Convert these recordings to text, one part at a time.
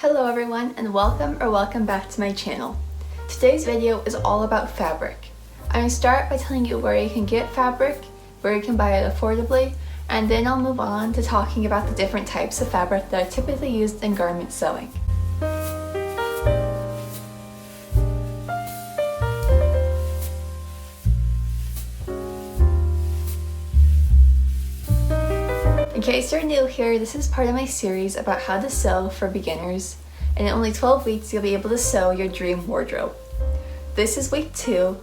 Hello everyone and welcome back to my channel. Today's video is all about fabric. I'm going to start by telling you where you can get fabric, where you can buy it affordably, and then I'll move on to talking about the different types of fabric that are typically used in garment sewing. In case you're new here, this is part of my series about how to sew for beginners, and in only 12 weeks you'll be able to sew your dream wardrobe. This is week 2,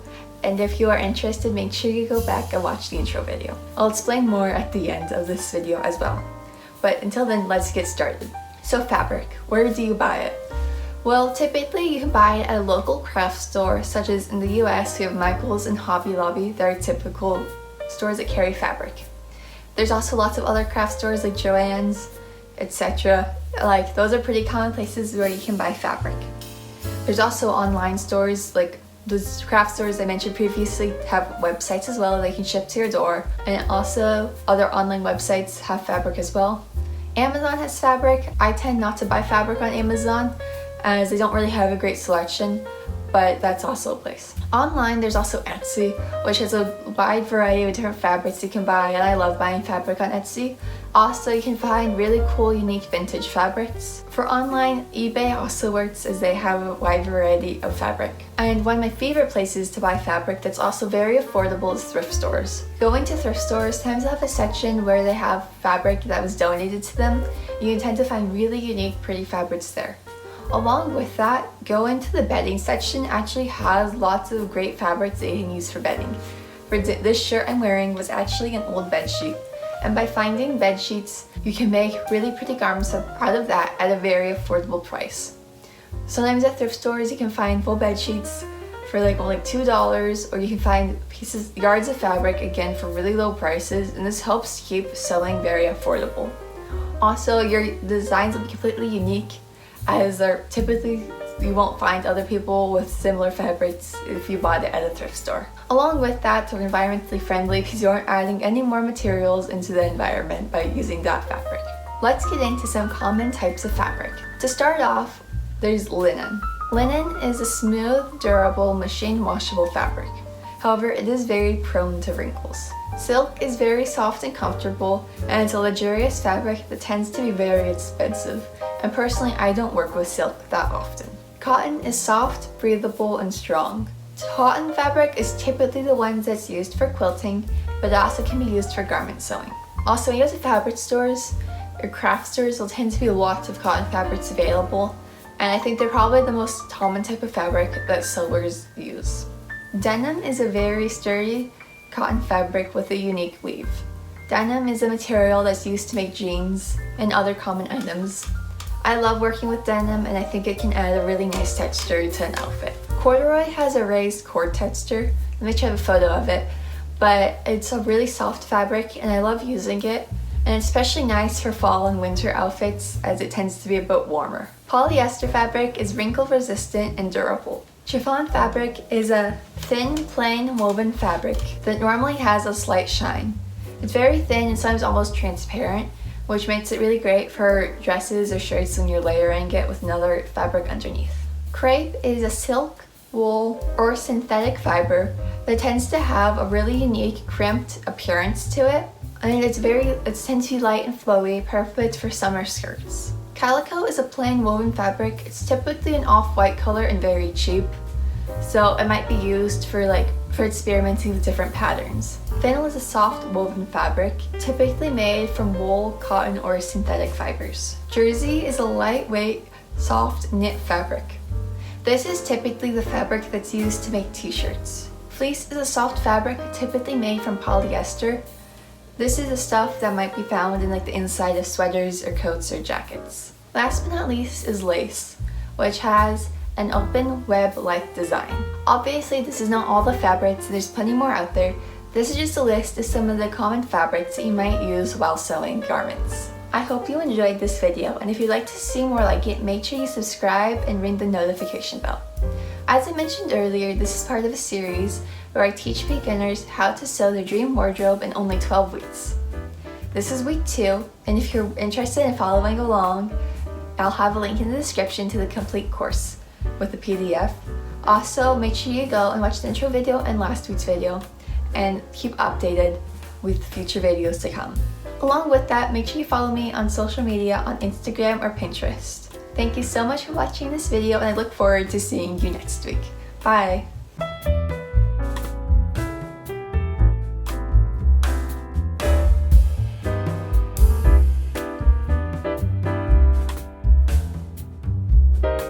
and if you are interested, make sure you go back and watch the intro video. I'll explain more at the end of this video as well. But until then, let's get started. So fabric, where do you buy it? Well, typically you can buy it at a local craft store, such as in the US we have Michaels and Hobby Lobby that are typical stores that carry fabric. There's also lots of other craft stores like Joann's, etc. Like, those are pretty common places where you can buy fabric. There's also online stores, like those craft stores I mentioned previously have websites as well that they can ship to your door, and also other online websites have fabric as well. Amazon has fabric. I tend not to buy fabric on Amazon as they don't really have a great selection, but that's also a place. Online, there's also Etsy, which has a wide variety of different fabrics you can buy, and I love buying fabric on Etsy. Also, you can find really cool, unique vintage fabrics. For online, eBay also works as they have a wide variety of fabric. And one of my favorite places to buy fabric that's also very affordable is thrift stores. Going to thrift stores tends to have a section where they have fabric that was donated to them. You can tend to find really unique, pretty fabrics there. Along with that, going to the bedding section actually has lots of great fabrics that you can use for bedding. For this shirt I'm wearing was actually an old bed sheet, and by finding bed sheets, you can make really pretty garments out of that at a very affordable price. Sometimes at thrift stores you can find full bed sheets for like only $2, or you can find yards of fabric again for really low prices, and this helps keep sewing very affordable. Also, your designs will be completely unique, as they're typically you won't find other people with similar fabrics if you bought it at a thrift store. Along with that, they're environmentally friendly because you aren't adding any more materials into the environment by using that fabric. Let's get into some common types of fabric. To start off, there's linen. Linen is a smooth, durable, machine washable fabric. However, it is very prone to wrinkles. Silk is very soft and comfortable, and it's a luxurious fabric that tends to be very expensive, and personally I don't work with silk that often. Cotton is soft, breathable, and strong. Cotton fabric is typically the ones that's used for quilting, but it also can be used for garment sewing. Also, when you go to fabric stores or craft stores, there'll tend to be lots of cotton fabrics available, and I think they're probably the most common type of fabric that sewers use. Denim is a very sturdy cotton fabric with a unique weave. Denim is a material that's used to make jeans and other common items. I love working with denim, and I think it can add a really nice texture to an outfit. Corduroy has a raised cord texture. Let me show you a photo of it, but it's a really soft fabric and I love using it, and it's especially nice for fall and winter outfits as it tends to be a bit warmer. Polyester fabric is wrinkle resistant and durable. Chiffon fabric is a thin, plain woven fabric that normally has a slight shine. It's very thin and sometimes almost transparent, which makes it really great for dresses or shirts when you're layering it with another fabric underneath. Crepe is a silk, wool, or synthetic fiber that tends to have a really unique crimped appearance to it, and it tends to be light and flowy, perfect for summer skirts. Calico is a plain woven fabric. It's typically an off-white color and very cheap, so it might be used for experimenting with different patterns. Flannel is a soft woven fabric, typically made from wool, cotton, or synthetic fibers. Jersey is a lightweight, soft knit fabric. This is typically the fabric that's used to make t-shirts. Fleece is a soft fabric typically made from polyester. This is the stuff that might be found in the inside of sweaters or coats or jackets. Last but not least is lace, which has an open web-like design. Obviously, this is not all the fabrics, there's plenty more out there. This is just a list of some of the common fabrics that you might use while sewing garments. I hope you enjoyed this video, and if you'd like to see more like it, make sure you subscribe and ring the notification bell. As I mentioned earlier, this is part of a series where I teach beginners how to sew their dream wardrobe in only 12 weeks. This is week 2, and if you're interested in following along, I'll have a link in the description to the complete course with the PDF. Also, make sure you go and watch the intro video and last week's video and keep updated with future videos to come. Along with that, make sure you follow me on social media on Instagram or Pinterest. Thank you so much for watching this video, and I look forward to seeing you next week. Bye!